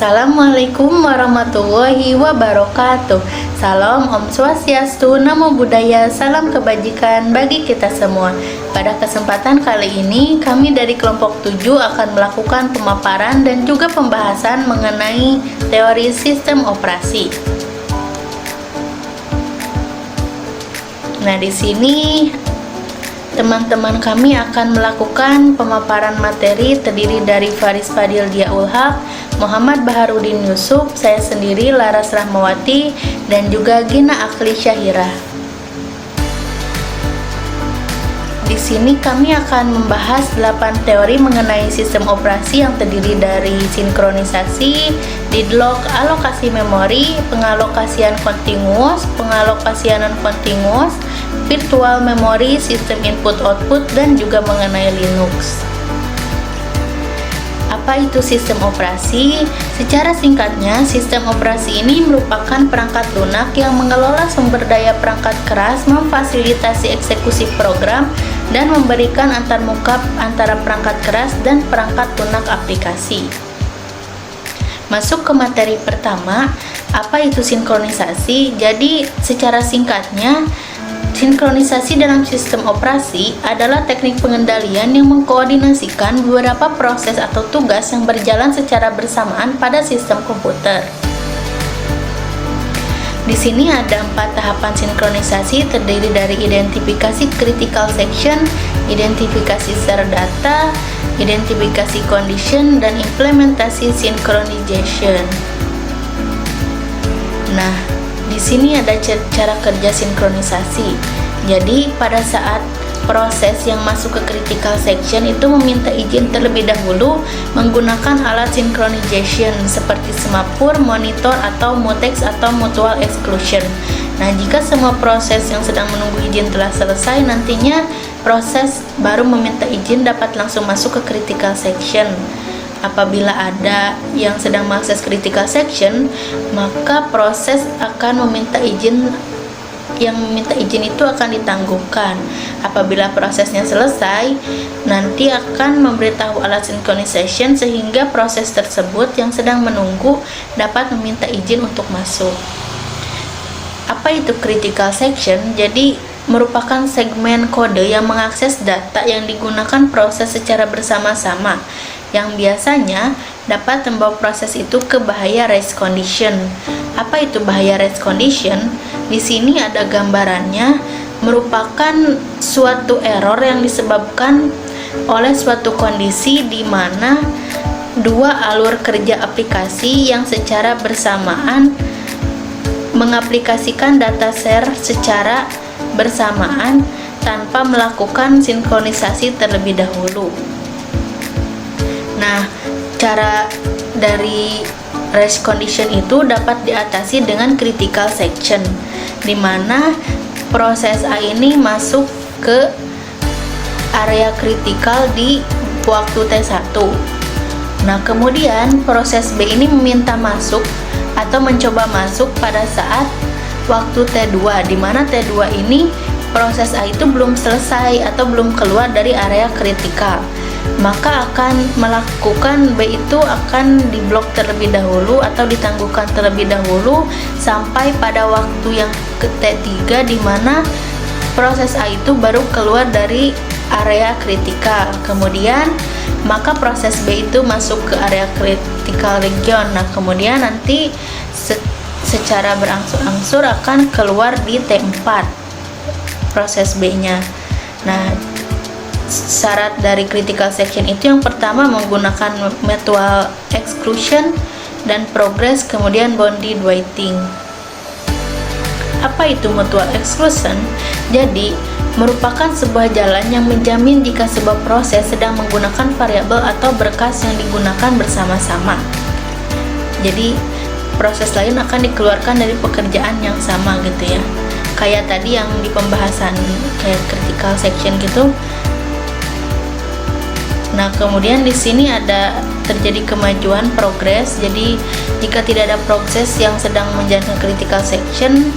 Assalamualaikum warahmatullahi wabarakatuh. Salam Om Swastiastu, Namo Buddhaya, salam kebajikan bagi kita semua. Pada kesempatan kali ini, kami dari kelompok 7 akan melakukan pemaparan dan juga pembahasan mengenai teori sistem operasi. Nah, di sini teman-teman kami akan melakukan pemaparan materi terdiri dari Faris Fadil Diaul Haq, Muhammad Baharudin Yusuf, saya sendiri Laras Rahmawati, dan juga Gina Akli Syahira. Di sini kami akan membahas 8 teori mengenai sistem operasi yang terdiri dari sinkronisasi, deadlock, alokasi memori, pengalokasian kontinus, pengalokasian non-kontinus, virtual memory, sistem input-output, dan juga mengenai Linux. Apa itu sistem operasi? Secara singkatnya, sistem operasi ini merupakan perangkat lunak yang mengelola sumber daya perangkat keras, memfasilitasi eksekusi program, dan memberikan antarmuka antara perangkat keras dan perangkat lunak aplikasi. Masuk ke materi pertama, apa itu sinkronisasi? Jadi, secara singkatnya, sinkronisasi dalam sistem operasi adalah teknik pengendalian yang mengkoordinasikan beberapa proses atau tugas yang berjalan secara bersamaan pada sistem komputer. Di sini ada 4 tahapan sinkronisasi terdiri dari identifikasi critical section, identifikasi share data, identifikasi condition, dan implementasi synchronization. Nah, di sini ada cara kerja sinkronisasi. Jadi, pada saat proses yang masuk ke critical section itu meminta izin terlebih dahulu menggunakan alat synchronization seperti semapur, monitor, atau mutex atau mutual exclusion. Nah, jika semua proses yang sedang menunggu izin telah selesai, nantinya proses baru meminta izin dapat langsung masuk ke critical section. Apabila ada yang sedang mengakses critical section, maka proses akan meminta izin, yang meminta izin itu akan ditangguhkan. Apabila prosesnya selesai, nanti akan memberitahu alat synchronization sehingga proses tersebut yang sedang menunggu dapat meminta izin untuk masuk. Apa itu critical section? Jadi, merupakan segmen kode yang mengakses data yang digunakan proses secara bersama-sama, yang biasanya dapat membawa proses itu ke bahaya race condition. Apa itu bahaya race condition? Di sini ada gambarannya, merupakan suatu error yang disebabkan oleh suatu kondisi di mana dua alur kerja aplikasi yang secara bersamaan mengaplikasikan data share secara bersamaan tanpa melakukan sinkronisasi terlebih dahulu. Nah, cara dari race condition itu dapat diatasi dengan critical section, di mana proses A ini masuk ke area kritikal di waktu T1. Nah, kemudian proses B ini meminta masuk atau mencoba masuk pada saat waktu T2, di mana T2 ini proses A itu belum selesai atau belum keluar dari area kritikal. Maka akan melakukan B itu akan diblok terlebih dahulu atau ditangguhkan terlebih dahulu sampai pada waktu yang ke T3, di mana proses A itu baru keluar dari area kritikal. Kemudian maka proses B itu masuk ke area critical region. Nah, kemudian nanti secara berangsur-angsur akan keluar di T4 proses B-nya. Nah, syarat dari critical section itu yang pertama menggunakan mutual exclusion dan progress, kemudian bounded waiting. Apa itu mutual exclusion? Jadi, merupakan sebuah jalan yang menjamin jika sebuah proses sedang menggunakan variabel atau berkas yang digunakan bersama-sama. Jadi, proses lain akan dikeluarkan dari pekerjaan yang sama gitu ya. Kayak tadi yang di pembahasan kayak critical section gitu. Nah, kemudian di sini ada terjadi kemajuan progres. Jadi, jika tidak ada proses yang sedang menjalankan critical section,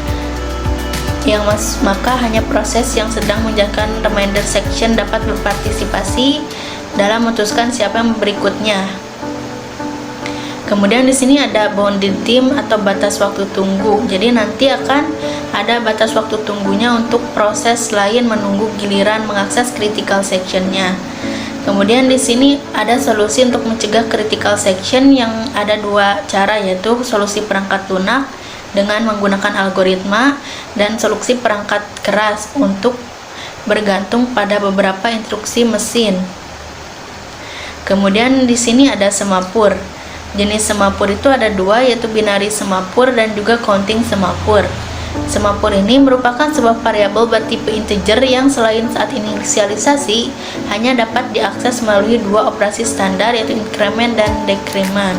maka hanya proses yang sedang menjalankan reminder section dapat berpartisipasi dalam memutuskan siapa yang berikutnya. Kemudian di sini ada bounded time atau batas waktu tunggu. Jadi nanti akan ada batas waktu tunggunya untuk proses lain menunggu giliran mengakses critical sectionnya. Kemudian di sini ada solusi untuk mencegah critical section yang ada dua cara, yaitu solusi perangkat lunak dengan menggunakan algoritma dan solusi perangkat keras untuk bergantung pada beberapa instruksi mesin. Kemudian di sini ada semapur. Jenis semapur itu ada dua, yaitu binary semapur dan juga counting semapur. Semapur ini merupakan sebuah variabel bertipe integer yang selain saat inisialisasi hanya dapat diakses melalui dua operasi standar, yaitu increment dan decrement.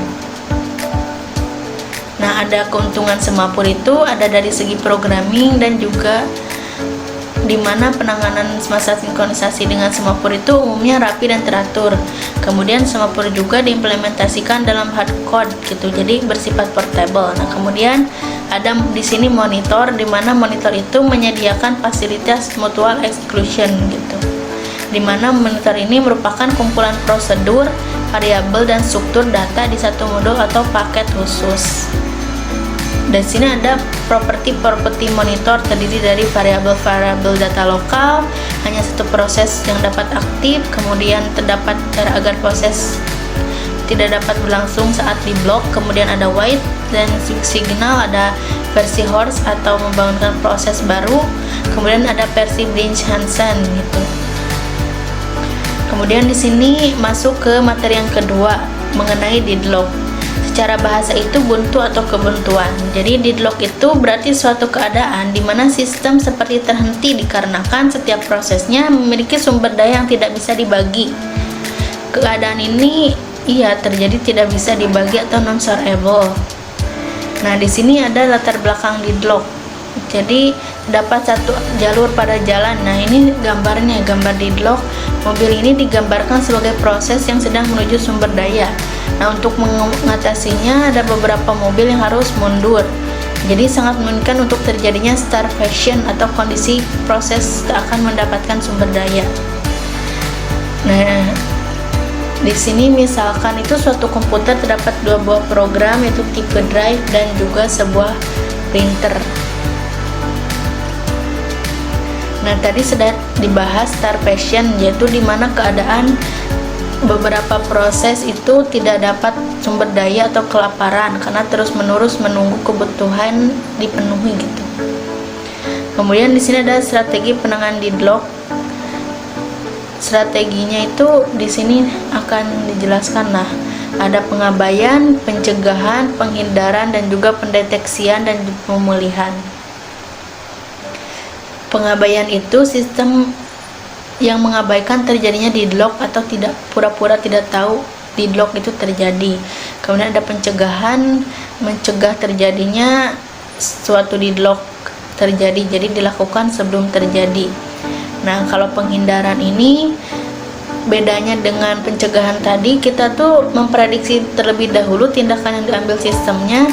Nah, ada keuntungan semapur itu ada dari segi programming dan juga di mana penanganan masa sinkronisasi dengan semapur itu umumnya rapi dan teratur. Kemudian semapur juga diimplementasikan dalam hardcode gitu, jadi bersifat portable. Nah, kemudian ada di sini monitor, di mana monitor itu menyediakan fasilitas mutual exclusion gitu. Di mana monitor ini merupakan kumpulan prosedur, variabel dan struktur data di satu modul atau paket khusus. Dan sini ada properti monitor terdiri dari variabel data lokal, hanya satu proses yang dapat aktif, kemudian terdapat agar proses tidak dapat berlangsung saat di blok, kemudian ada wait dan signal, ada versi horse atau membangunkan proses baru, kemudian ada versi branch Hansen gitu. Kemudian di sini masuk ke materi yang kedua mengenai deadlock. Secara bahasa itu buntu atau kebuntuan. Jadi deadlock itu berarti suatu keadaan di mana sistem seperti terhenti dikarenakan setiap prosesnya memiliki sumber daya yang tidak bisa dibagi. Keadaan ini terjadi tidak bisa dibagi atau non-shareable. Nah, di sini ada latar belakang deadlock. Jadi dapat satu jalur pada jalan. Nah, ini gambarnya, gambar deadlock. Mobil ini digambarkan sebagai proses yang sedang menuju sumber daya. Nah, untuk mengatasinya ada beberapa mobil yang harus mundur. Jadi sangat memungkinkan untuk terjadinya starvation atau kondisi proses tak akan mendapatkan sumber daya. Nah, di sini misalkan itu suatu komputer terdapat dua buah program, yaitu tipe drive dan juga sebuah printer. Nah, tadi sudah dibahas starvation, yaitu di mana keadaan beberapa proses itu tidak dapat sumber daya atau kelaparan karena terus-menerus menunggu kebutuhan dipenuhi gitu. Kemudian di sini ada strategi penanganan deadlock. Strateginya itu di sini akan dijelaskan. Nah, ada pengabaian, pencegahan, penghindaran dan juga pendeteksian dan pemulihan. Pengabaian itu sistem yang mengabaikan terjadinya deadlock atau tidak pura-pura tidak tahu deadlock itu terjadi. Kemudian ada pencegahan, mencegah terjadinya suatu deadlock terjadi, jadi dilakukan sebelum terjadi. Nah, kalau penghindaran ini bedanya dengan pencegahan tadi, kita tuh memprediksi terlebih dahulu tindakan yang diambil sistemnya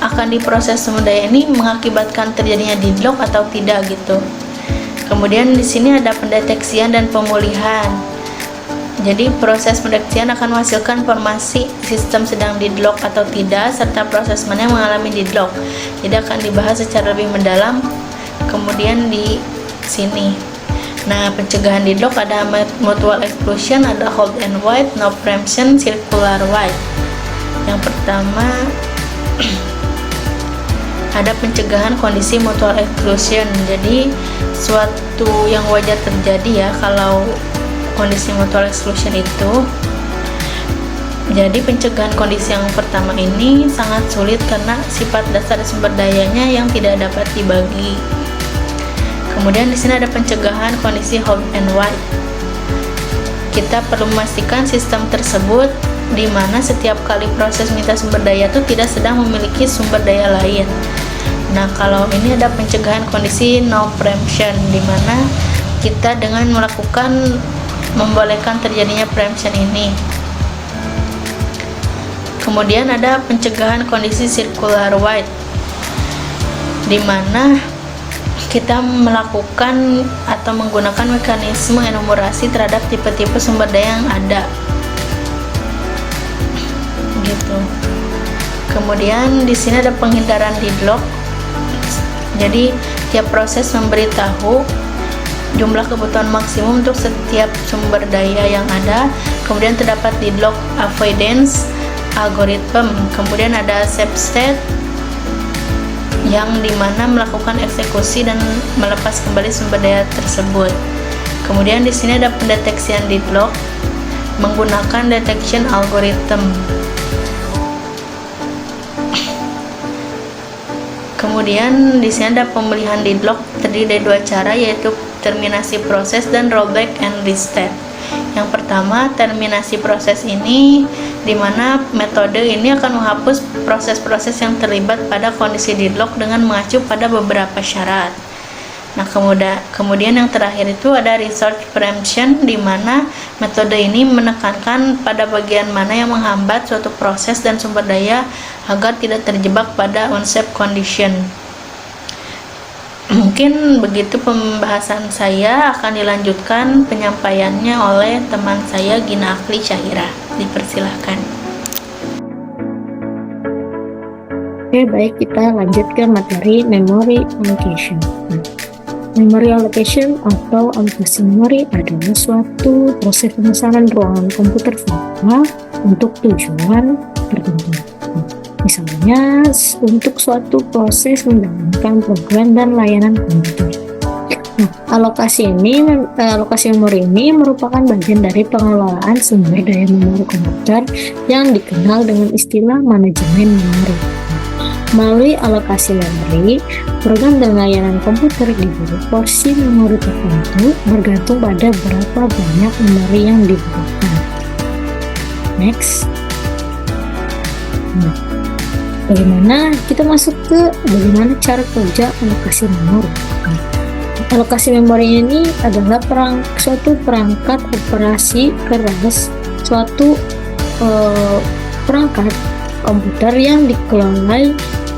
akan diproses sumber daya ini mengakibatkan terjadinya deadlock atau tidak gitu. Kemudian di sini ada pendeteksian dan pemulihan. Jadi proses pendeteksian akan menghasilkan informasi sistem sedang deadlock atau tidak serta proses mana yang mengalami deadlock. Jadi akan dibahas secara lebih mendalam kemudian di sini. Nah, pencegahan deadlock ada mutual exclusion, ada hold and wait, no preemption, circular wait. Yang pertama ada pencegahan kondisi mutual exclusion. Jadi suatu yang wajar terjadi ya kalau kondisi mutual exclusion itu. Jadi pencegahan kondisi yang pertama ini sangat sulit karena sifat dasar sumber dayanya yang tidak dapat dibagi. Kemudian di sini ada pencegahan kondisi hold and wait. Kita perlu memastikan sistem tersebut di mana setiap kali proses minta sumber daya itu tidak sedang memiliki sumber daya lain. Nah, kalau ini ada pencegahan kondisi no preemption, di mana kita dengan melakukan membolehkan terjadinya preemption ini. Kemudian ada pencegahan kondisi circular wait, di mana kita melakukan atau menggunakan mekanisme enumerasi terhadap tipe-tipe sumber daya yang ada gitu. Kemudian di sini ada penghindaran deadlock. Jadi tiap proses memberitahu jumlah kebutuhan maksimum untuk setiap sumber daya yang ada. Kemudian terdapat deadlock avoidance algorithm. Kemudian ada save state yang dimana melakukan eksekusi dan melepas kembali sumber daya tersebut. Kemudian di sini ada pendeteksian deadlock menggunakan detection algorithm. Kemudian di sini ada pemilihan deadlock terdiri dari dua cara, yaitu terminasi proses dan rollback and restart. Yang pertama, terminasi proses ini di mana metode ini akan menghapus proses-proses yang terlibat pada kondisi deadlock dengan mengacu pada beberapa syarat. Nah, kemudian yang terakhir itu ada resource preemption, di mana metode ini menekankan pada bagian mana yang menghambat suatu proses dan sumber daya agar tidak terjebak pada unsafe condition. Mungkin begitu pembahasan saya, akan dilanjutkan penyampaiannya oleh teman saya Gina Akli Syahira. Dipersilahkan. Oke, baik, kita lanjut ke materi memory allocation. Memory allocation atau alokasi memori adalah suatu proses pemesanan ruangan komputer virtual untuk tujuan tertentu. Misalnya, untuk suatu proses menjalankan program dan layanan komputer. Nah, alokasi memori ini merupakan bagian dari pengelolaan sumber daya memori komputer yang dikenal dengan istilah manajemen memori. Melalui alokasi memori, program dan layanan komputer diberi porsi memori tertentu bergantung pada berapa banyak memori yang dibutuhkan. Next. Nah, bagaimana kita masuk ke bagaimana cara kerja alokasi memori? Alokasi memori ini adalah suatu perangkat operasi keras, suatu perangkat komputer yang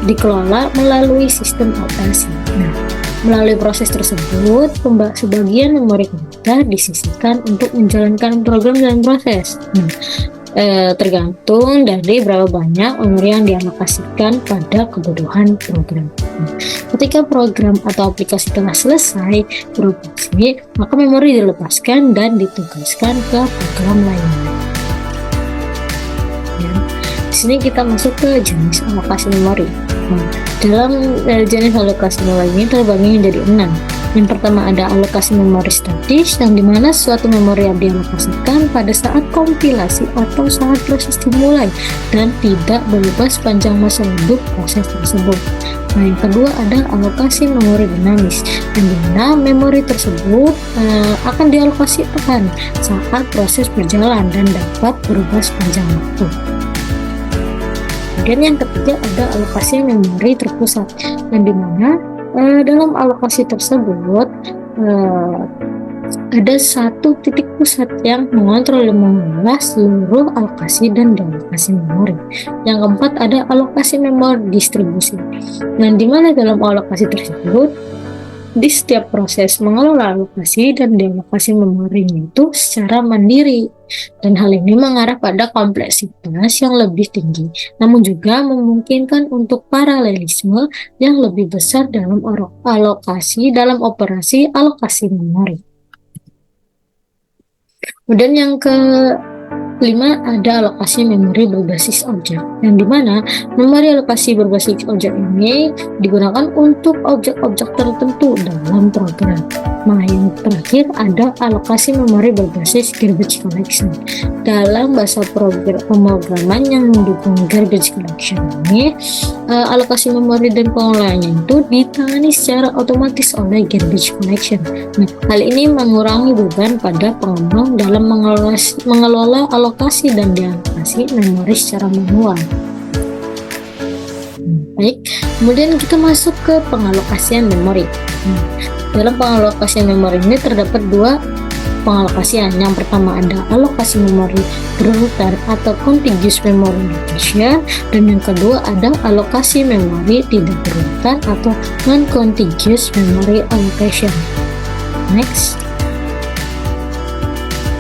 dikelola melalui sistem operasi. Nah, melalui proses tersebut, sebagian memori komputer disisihkan untuk menjalankan program dan proses. Tergantung dari berapa banyak memori yang dialokasikan pada kebutuhan program. Ketika program atau aplikasi telah selesai beroperasi, maka memori dilepaskan dan ditugaskan ke program lainnya. Di sini kita masuk ke jenis alokasi memori. Dalam jenis alokasi memori ini terbagi menjadi 6. Yang pertama ada alokasi memori statis, yang dimana suatu memori yang dialokasikan pada saat kompilasi atau saat proses dimulai dan tidak berubah sepanjang masa hidup proses tersebut. Nah, yang kedua ada alokasi memori dinamis, yang dimana memori tersebut akan dialokasikan saat proses berjalan dan dapat berubah sepanjang waktu. Kemudian yang ketiga ada alokasi memori terpusat, yang dimana dalam alokasi tersebut ada satu titik pusat yang mengontrol dan mengelola seluruh alokasi dan dealokasi memori. Yang keempat ada alokasi memori distribusi, yang dimana dalam alokasi tersebut di setiap proses mengelola alokasi dan dealokasi memori itu secara mandiri, dan hal ini mengarah pada kompleksitas yang lebih tinggi, namun juga memungkinkan untuk paralelisme yang lebih besar dalam dalam operasi alokasi memori. Kemudian yang kelima ada alokasi memori berbasis objek, yang dimana memori alokasi berbasis objek ini digunakan untuk objek-objek tertentu dalam program. Nah, yang terakhir ada alokasi memori berbasis garbage collection. Dalam bahasa pemrograman yang mendukung garbage collection ini, alokasi memori dan pengelolaannya itu ditangani secara otomatis oleh garbage collection. Nah, hal ini mengurangi beban pada pengembang dalam mengelola alokasi dan dealokasi memori secara manual. Baik, kemudian kita masuk ke pengalokasian memori. Dalam pengalokasian memori ini terdapat dua pengalokasian. Yang pertama ada alokasi memori berurutan atau contiguous memory allocation, dan yang kedua ada alokasi memori tidak berurutan atau non-contiguous memory allocation. Next.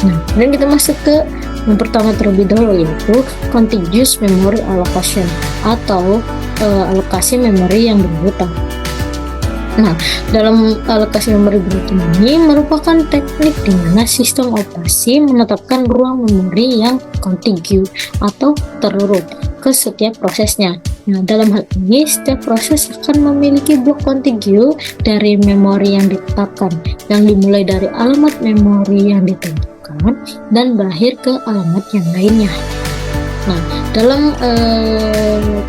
Nah, kemudian kita masuk ke Yang pertama terlebih dahulu yaitu contiguous memory allocation atau alokasi memori yang berurutan. Nah, dalam alokasi memori berurutan ini merupakan teknik di mana sistem operasi menetapkan ruang memori yang kontigu atau terurut ke setiap prosesnya. Nah, dalam hal ini setiap proses akan memiliki blok kontigu dari memori yang ditetapkan, yang dimulai dari alamat memori yang ditentukan dan berakhir ke alamat yang lainnya. Nah, dalam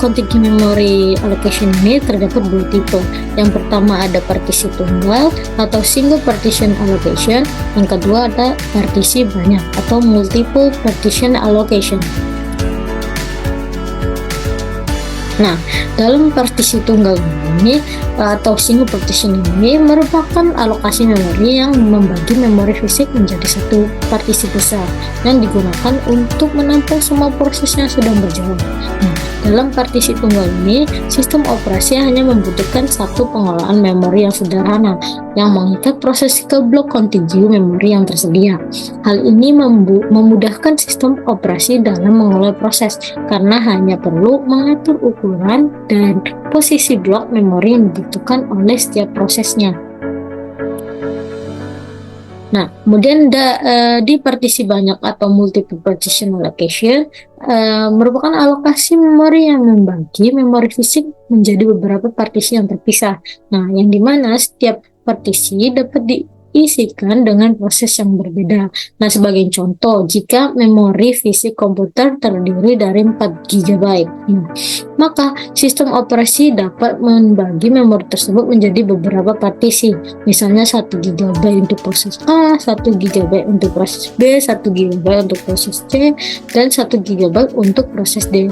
contiguous memory allocation ini terdapat dua tipe. Yang pertama ada partisi tunggal atau single partition allocation. Yang kedua ada partisi banyak atau multiple partition allocation. Nah, dalam partisi tunggal ini atau single partition ini merupakan alokasi memori yang membagi memori fisik menjadi satu partisi besar yang digunakan untuk menampung semua proses yang sedang berjalan. Nah, dalam partisi tunggal ini, sistem operasi hanya membutuhkan satu pengelolaan memori yang sederhana yang mengikat proses ke blok kontigu memori yang tersedia. Hal ini memudahkan sistem operasi dalam mengelola proses karena hanya perlu mengatur ukuran dan posisi blok memori yang dibutuhkan oleh setiap prosesnya. Nah, kemudian di partisi banyak atau multiple partition allocation merupakan alokasi memori yang membagi memori fisik menjadi beberapa partisi yang terpisah. Nah, yang dimana setiap partisi dapat diisikan dengan proses yang berbeda. Nah, sebagai contoh, jika memori fisik komputer terdiri dari 4 GB, maka sistem operasi dapat membagi memori tersebut menjadi beberapa partisi. Misalnya 1 GB untuk proses A, 1 GB untuk proses B, 1 GB untuk proses C, dan 1 GB untuk proses D.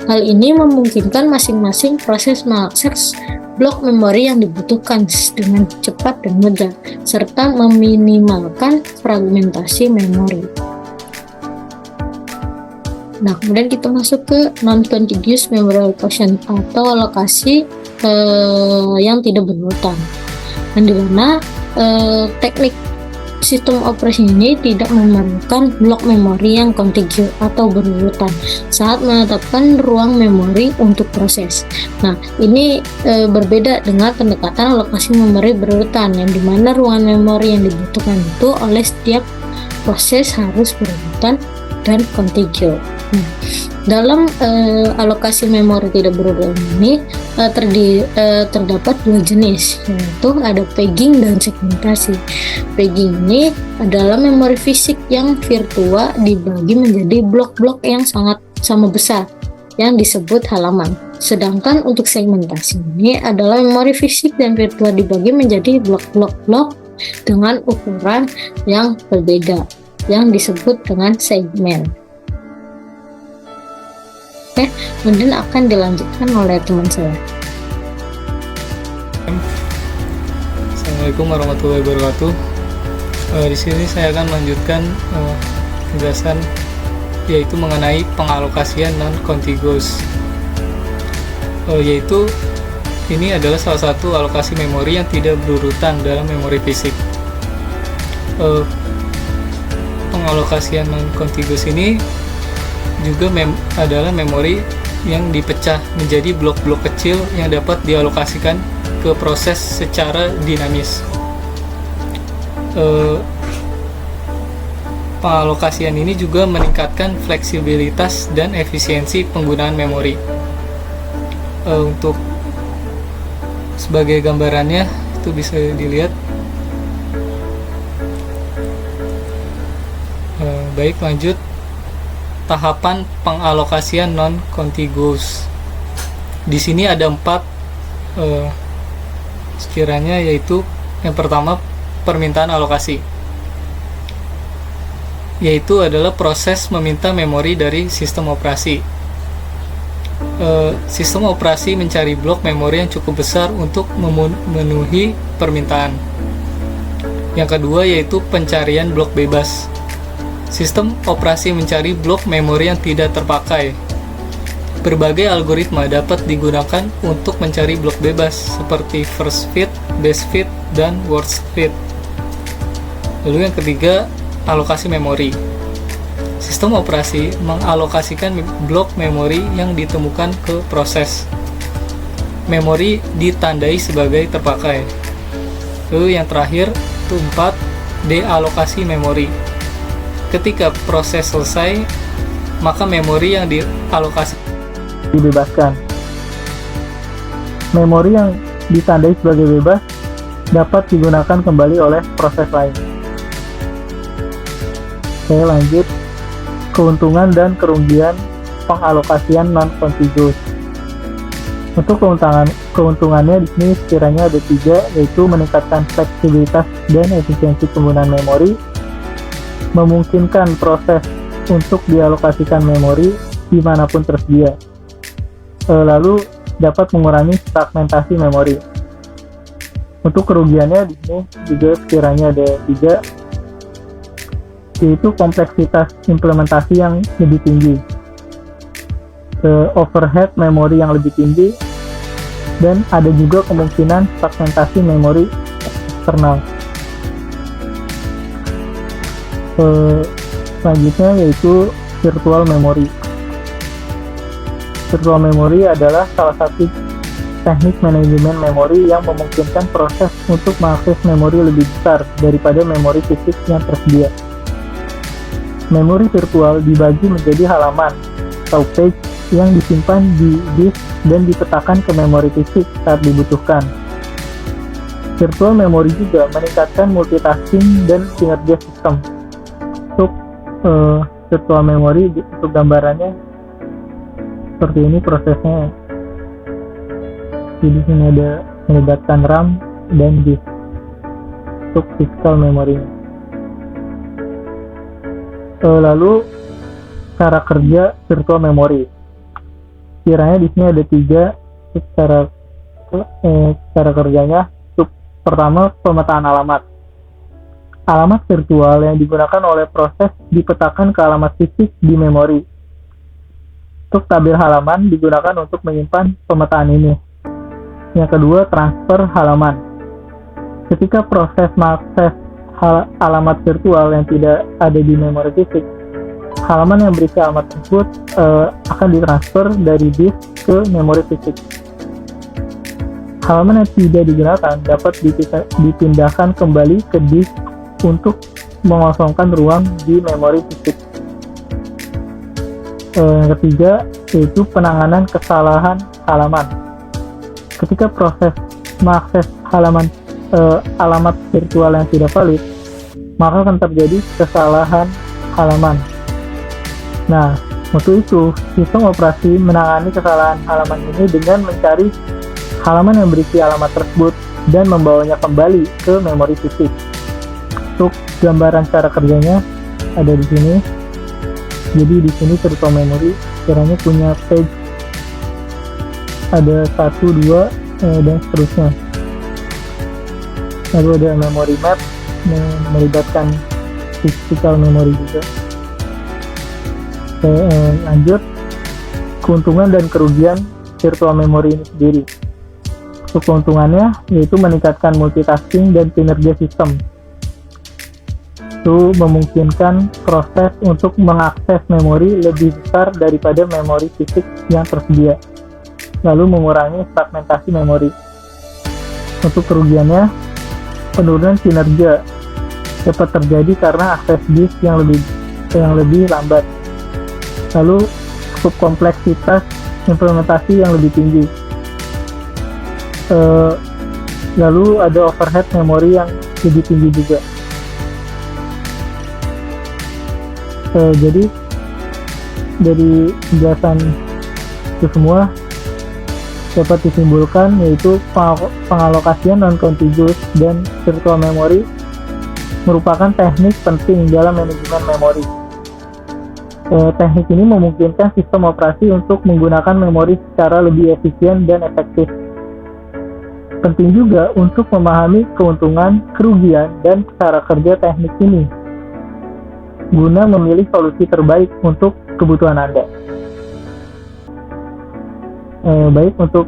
Hal ini memungkinkan masing-masing proses mengakses blok memori yang dibutuhkan dengan cepat dan mudah, serta meminimalkan fragmentasi memori. Nah, kemudian kita masuk ke non-contiguous memory allocation atau alokasi yang tidak berurutan. Dan di mana teknik sistem operasi ini tidak memerlukan blok memori yang kontigu atau berurutan saat menetapkan ruang memori untuk proses. Nah, ini berbeda dengan pendekatan alokasi memori berurutan yang dimana ruang memori yang dibutuhkan itu oleh setiap proses harus berurutan dan kontigu. Dalam alokasi memori tidak berurutan ini terdapat dua jenis, yaitu ada pegging dan segmentasi. Pegging ini adalah memori fisik yang virtual dibagi menjadi blok-blok yang sangat sama besar yang disebut halaman. Sedangkan untuk segmentasi ini adalah memori fisik dan virtual dibagi menjadi blok-blok dengan ukuran yang berbeda yang disebut dengan segmen. Kemudian akan dilanjutkan oleh teman saya. Assalamualaikum warahmatullahi wabarakatuh. Di sini saya akan melanjutkan penjelasan yaitu mengenai pengalokasian non-contiguous. Yaitu ini adalah salah satu alokasi memori yang tidak berurutan dalam memori fisik. Pengalokasian non-contiguous ini juga adalah memori yang dipecah menjadi blok-blok kecil yang dapat dialokasikan ke proses secara dinamis. Pengalokasian ini juga meningkatkan fleksibilitas dan efisiensi penggunaan memori. Untuk sebagai gambarannya itu bisa dilihat. Baik, lanjut. Tahapan pengalokasian non-contiguous. Di sini ada 4 sekiranya, yaitu yang pertama permintaan alokasi, yaitu adalah proses meminta memori dari sistem operasi. Sistem operasi mencari blok memori yang cukup besar untuk memenuhi permintaan. Yang kedua yaitu pencarian blok bebas. Sistem operasi mencari blok memori yang tidak terpakai. Berbagai algoritma dapat digunakan untuk mencari blok bebas seperti first fit, best fit, dan worst fit. Lalu yang ketiga, alokasi memori. Sistem operasi mengalokasikan blok memori yang ditemukan ke proses. Memori ditandai sebagai terpakai. Lalu yang terakhir, itu 4, dealokasi memori. Ketika proses selesai, maka memori yang dialokasi dibebaskan. Memori yang ditandai sebagai bebas dapat digunakan kembali oleh proses lain. Oke, lanjut. Keuntungan dan kerugian pengalokasian non-contiguous. Untuk keuntungannya di sini sekiranya ada 3, yaitu meningkatkan fleksibilitas dan efisiensi penggunaan memori, memungkinkan proses untuk dialokasikan memori dimanapun tersedia, lalu dapat mengurangi fragmentasi memori. Untuk kerugiannya di sini juga sekiranya ada 3, yaitu kompleksitas implementasi yang lebih tinggi, overhead memori yang lebih tinggi, dan ada juga kemungkinan fragmentasi memori eksternal. Selanjutnya yaitu virtual memory. Virtual memory adalah salah satu teknik manajemen memori yang memungkinkan proses untuk mengakses memori lebih besar daripada memori fisik yang tersedia. Memori virtual dibagi menjadi halaman atau page yang disimpan di disk dan dipetakan ke memori fisik saat dibutuhkan. Virtual memory juga meningkatkan multitasking dan kinerja sistem. Untuk virtual memory, untuk gambarannya seperti ini prosesnya. Jadi sini ada melibatkan RAM dan disk untuk physical memory. Lalu cara kerja virtual memory. Kiranya di sini ada 3 cara kerjanya. Untuk pertama, pemetaan alamat. Alamat virtual yang digunakan oleh proses dipetakan ke alamat fisik di memori. Untuk tabel halaman digunakan untuk menyimpan pemetaan ini. Yang kedua, transfer halaman. Ketika proses mengakses alamat virtual yang tidak ada di memori fisik, halaman yang berisi alamat tersebut akan ditransfer dari disk ke memori fisik. Halaman yang tidak digunakan dapat dipindahkan kembali ke disk untuk mengosongkan ruang di memori fisik. Yang ketiga yaitu penanganan kesalahan halaman. Ketika proses mengakses alamat virtual yang tidak valid, maka akan terjadi kesalahan halaman. Nah, untuk itu, sistem operasi menangani kesalahan halaman ini dengan mencari halaman yang berisi alamat tersebut dan membawanya kembali ke memori fisik. Untuk gambaran cara kerjanya ada di sini. Jadi di sini virtual memory kiranya punya page ada 1, 2, dan seterusnya. Lalu ada memory map melibatkan physical memory juga. Lanjut, keuntungan dan kerugian virtual memory ini sendiri. Untuk keuntungannya yaitu meningkatkan multitasking dan kinerja sistem. Itu memungkinkan proses untuk mengakses memori lebih besar daripada memori fisik yang tersedia, lalu mengurangi fragmentasi memori. Untuk kerugiannya, penurunan kinerja dapat terjadi karena akses disk yang lebih lambat, lalu kompleksitas implementasi yang lebih tinggi, lalu ada overhead memori yang lebih tinggi juga. Jadi dari penjelasan itu semua dapat disimpulkan yaitu pengalokasian non-contiguous dan virtual memory merupakan teknik penting dalam manajemen memori. Teknik ini memungkinkan sistem operasi untuk menggunakan memori secara lebih efisien dan efektif. Penting juga untuk memahami keuntungan, kerugian, dan cara kerja teknik ini guna memilih solusi terbaik untuk kebutuhan Anda. Baik, untuk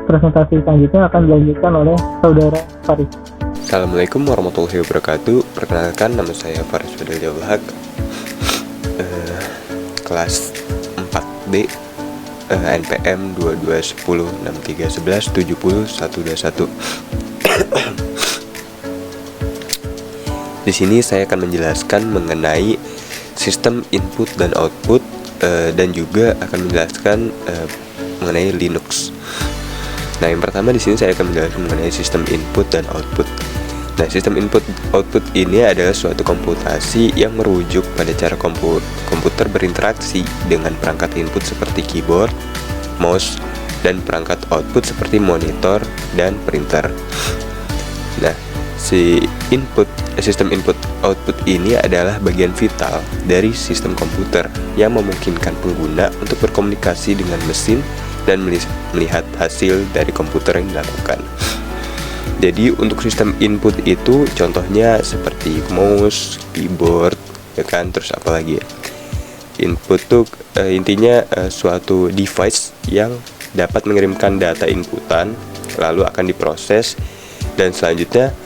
presentasi selanjutnya akan dilanjutkan oleh Saudara Faris. Assalamualaikum warahmatullahi wabarakatuh. Perkenalkan, nama saya Faris Fadil Jawahak. kelas 4D NPM 2210631170.121. Di sini saya akan menjelaskan mengenai sistem input dan output, dan juga akan menjelaskan mengenai Linux. Nah, yang pertama di sini saya akan menjelaskan mengenai sistem input dan output. Nah, sistem input-output ini adalah suatu komputasi yang merujuk pada cara komputer berinteraksi dengan perangkat input seperti keyboard, mouse, dan perangkat output seperti monitor dan printer. Nah, sistem input-output ini adalah bagian vital dari sistem komputer yang memungkinkan pengguna untuk berkomunikasi dengan mesin dan melihat hasil dari komputer yang dilakukan. Jadi untuk sistem input itu contohnya seperti mouse, keyboard, ya kan, terus apa lagi ya? Input tuh intinya suatu device yang dapat mengirimkan data inputan lalu akan diproses, dan selanjutnya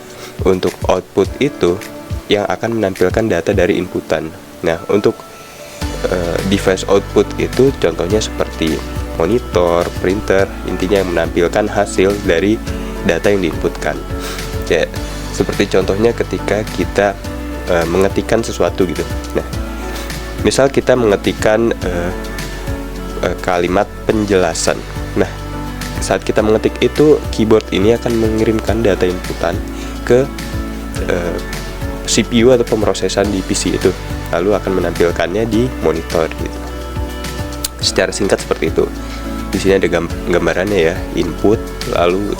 untuk output itu yang akan menampilkan data dari inputan. Nah, untuk device output itu contohnya seperti monitor, printer, intinya yang menampilkan hasil dari data yang diinputkan. Ya, seperti contohnya ketika kita mengetikkan sesuatu gitu. Nah, misal kita mengetikkan kalimat penjelasan. Nah, saat kita mengetik itu, keyboard ini akan mengirimkan data inputan ke CPU atau pemrosesan di PC itu, lalu akan menampilkannya di monitor gitu. Secara singkat seperti itu. Di sini ada gambarannya ya, input, lalu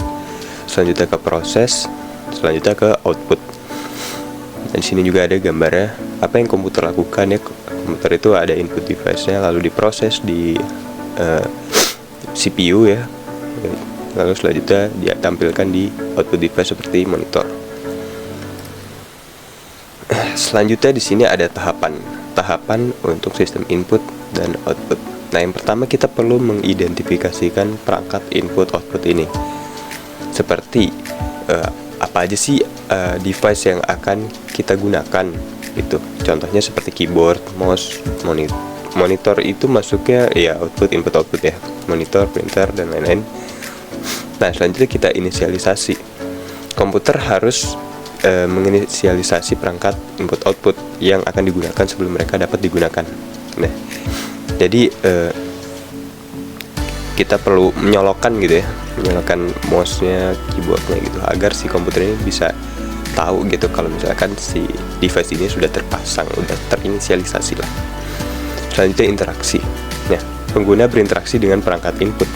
selanjutnya ke proses, selanjutnya ke output. Dan di sini juga ada gambarnya apa yang komputer lakukan ya. Komputer itu ada input device-nya, lalu diproses di CPU ya. Lalu selanjutnya dia tampilkan di output device seperti monitor. Selanjutnya di sini ada tahapan untuk sistem input dan output. Nah, yang pertama kita perlu mengidentifikasikan perangkat input output ini. Seperti apa aja sih device yang akan kita gunakan gitu. Contohnya seperti keyboard, mouse, monitor itu masuknya ya input output ya, monitor, printer, dan lain-lain. Nah, selanjutnya kita inisialisasi. Komputer harus menginisialisasi perangkat input output yang akan digunakan sebelum mereka dapat digunakan. Nah, jadi kita perlu menyolokkan gitu ya, menyolokkan mouse-nya, keyboard-nya gitu, agar si komputer ini bisa tahu gitu kalau misalkan si device ini sudah terpasang, sudah terinisialisasi lah. Selanjutnya interaksi. Nah, pengguna berinteraksi dengan perangkat input.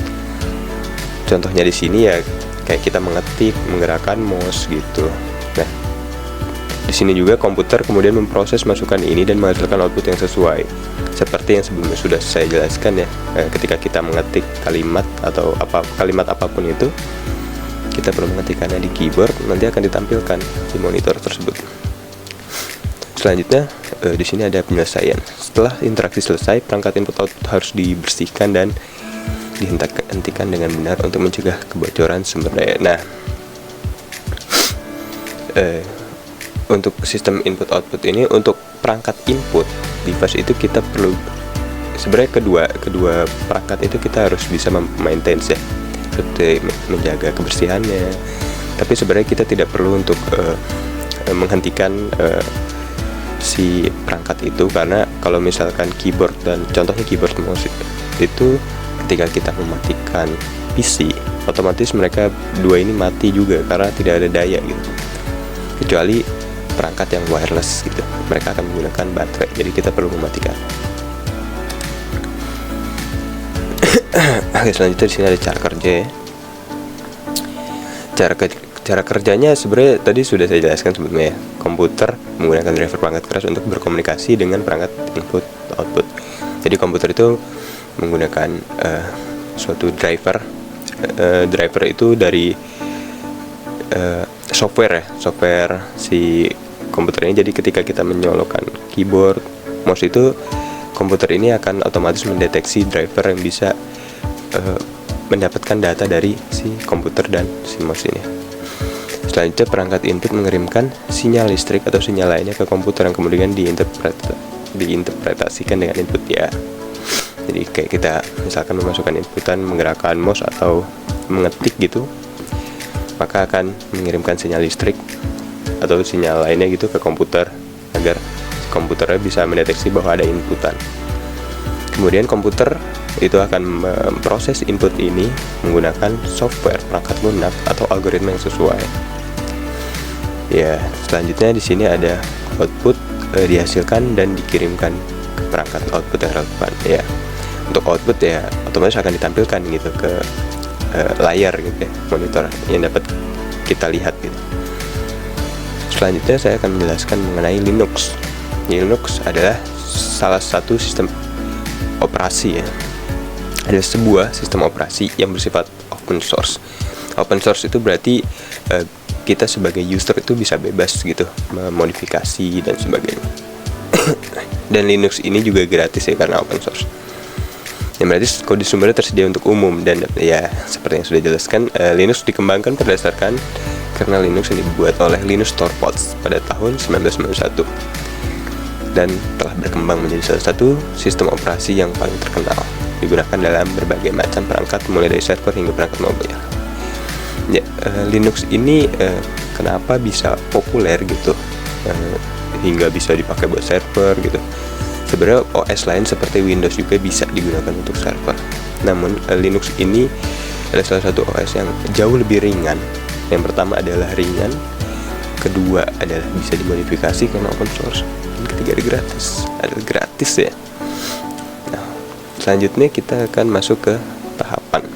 Contohnya di sini ya kayak kita mengetik, menggerakkan mouse gitu. Nah, di sini juga komputer kemudian memproses masukan ini dan menghasilkan output yang sesuai. Seperti yang sebelumnya sudah saya jelaskan ya, ketika kita mengetik kalimat atau kalimat apapun itu, kita perlu mengetikkannya di keyboard, nanti akan ditampilkan di monitor tersebut. Selanjutnya di sini ada penyelesaian. Setelah interaksi selesai, perangkat input output harus dibersihkan dan dihentikan dengan benar untuk mencegah kebocoran sumber daya. Nah, untuk sistem input output ini, untuk perangkat input device itu kita perlu sebenarnya kedua perangkat itu kita harus bisa maintain ya, seperti menjaga kebersihannya. Tapi sebenarnya kita tidak perlu untuk menghentikan si perangkat itu, karena kalau misalkan keyboard dan contohnya keyboard mouse itu ketika kita mematikan PC, otomatis mereka dua ini mati juga karena tidak ada daya gitu. Kecuali perangkat yang wireless gitu, mereka akan menggunakan baterai, jadi kita perlu mematikan. Oke, selanjutnya di sini ada cara kerja ya. Cara kerjanya sebenarnya tadi sudah saya jelaskan sebelumnya ya. Komputer menggunakan driver perangkat keras untuk berkomunikasi dengan perangkat input output. Jadi komputer itu menggunakan suatu driver. Driver itu dari software si komputer ini. Jadi ketika kita menyolokkan keyboard, mouse itu, komputer ini akan otomatis mendeteksi driver yang bisa mendapatkan data dari si komputer dan si mouse ini. Selanjutnya perangkat input mengirimkan sinyal listrik atau sinyal lainnya ke komputer yang kemudian diinterpretasikan dengan input ya. Jadi kayak kita misalkan memasukkan inputan menggerakkan mouse atau mengetik gitu, maka akan mengirimkan sinyal listrik atau sinyal lainnya gitu ke komputer agar komputernya bisa mendeteksi bahwa ada inputan. Kemudian komputer itu akan memproses input ini menggunakan software perangkat lunak atau algoritma yang sesuai. Ya, selanjutnya di sini ada output dihasilkan dan dikirimkan ke perangkat output yang relevan ya. Untuk output ya otomatis akan ditampilkan gitu ke layar gitu ya, monitor yang dapat kita lihat gitu. Selanjutnya saya akan menjelaskan mengenai Linux. Linux adalah salah satu sistem operasi ya. Ada sebuah sistem operasi yang bersifat open source. Open source itu berarti kita sebagai user itu bisa bebas gitu memodifikasi dan sebagainya. Dan Linux ini juga gratis ya karena open source. Yang berarti kode sumbernya tersedia untuk umum dan ya seperti yang sudah dijelaskan, Linux dikembangkan berdasarkan kernel Linux yang dibuat oleh Linus Torvalds pada tahun 1991 dan telah berkembang menjadi salah satu sistem operasi yang paling terkenal, digunakan dalam berbagai macam perangkat mulai dari server hingga perangkat mobil. Ya, Linux ini kenapa bisa populer gitu, hingga bisa dipakai buat server gitu. Sebenarnya OS lain seperti Windows juga bisa digunakan untuk server. Namun Linux ini adalah salah satu OS yang jauh lebih ringan. Yang pertama adalah ringan, kedua adalah bisa dimodifikasi karena open source, dan ketiga adalah gratis ya. Nah, selanjutnya kita akan masuk ke tahapan.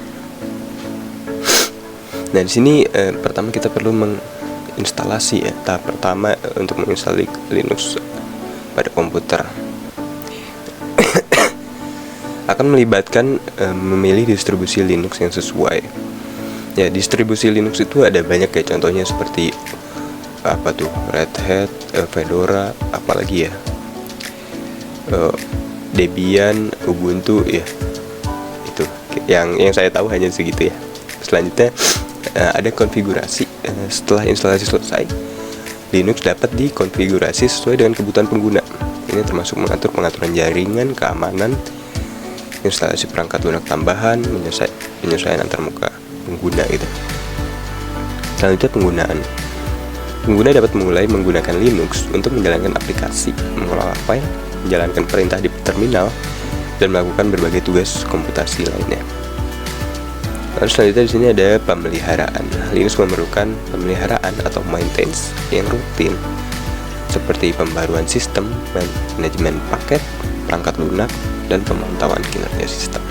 Nah di sini pertama kita perlu menginstalasi ya. Tahap pertama untuk menginstal Linux pada komputer akan melibatkan memilih distribusi Linux yang sesuai. Ya, distribusi Linux itu ada banyak ya, contohnya seperti apa tuh, Red Hat, Fedora, apalagi ya, Debian, Ubuntu ya. Itu yang saya tahu hanya segitu ya. Selanjutnya ada konfigurasi. Setelah instalasi selesai, Linux dapat dikonfigurasi sesuai dengan kebutuhan pengguna. Ini termasuk mengatur pengaturan jaringan, keamanan, instalasi perangkat lunak tambahan, penyesuaian antarmuka pengguna gitu. Selanjutnya penggunaan. Pengguna dapat mulai menggunakan Linux untuk menjalankan aplikasi, mengelola file, menjalankan perintah di terminal, dan melakukan berbagai tugas komputasi lainnya. Lalu selanjutnya di sini ada pemeliharaan. Linux memerlukan pemeliharaan atau maintenance yang rutin, seperti pembaruan sistem, manajemen paket, perangkat lunak, dan pemantauan kinerja sistem.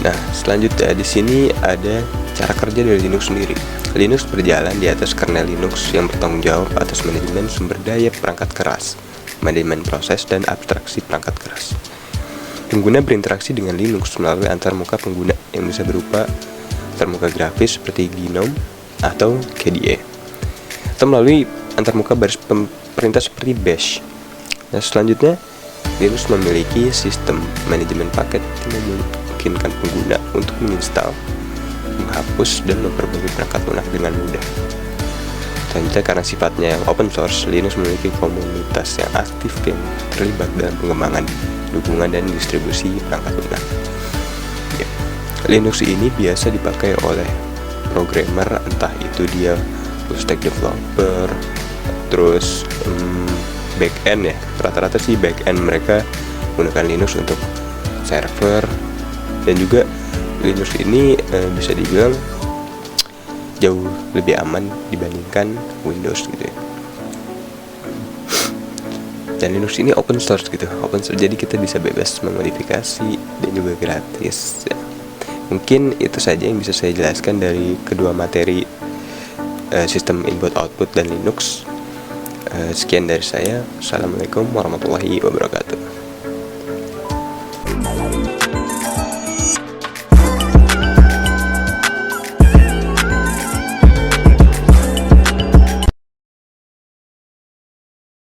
Nah, selanjutnya di sini ada cara kerja dari Linux sendiri. Linux berjalan di atas kernel Linux yang bertanggung jawab atas manajemen sumber daya perangkat keras, manajemen proses, dan abstraksi perangkat keras. Pengguna berinteraksi dengan Linux melalui antarmuka pengguna yang bisa berupa antarmuka grafis seperti GNOME atau KDE, atau melalui antarmuka baris perintah seperti bash. Nah, selanjutnya Linux memiliki sistem manajemen paket yang memungkinkan pengguna untuk menginstal, menghapus, dan memperbaiki perangkat lunak dengan mudah. Selanjutnya, karena sifatnya yang open source, Linux memiliki komunitas yang aktif yang terlibat dalam pengembangan, dukungan, dan distribusi perangkat lunak. Ya. Linux ini biasa dipakai oleh programmer, entah itu dia full stack developer, terus backend ya, rata-rata sih backend mereka menggunakan Linux untuk server, dan juga Linux ini bisa dibilang jauh lebih aman dibandingkan Windows gitu ya. Dan Linux ini open source gitu, jadi kita bisa bebas memodifikasi dan juga gratis ya. Mungkin itu saja yang bisa saya jelaskan dari kedua materi sistem input output dan Linux. Sekian dari saya. Assalamualaikum warahmatullahi wabarakatuh.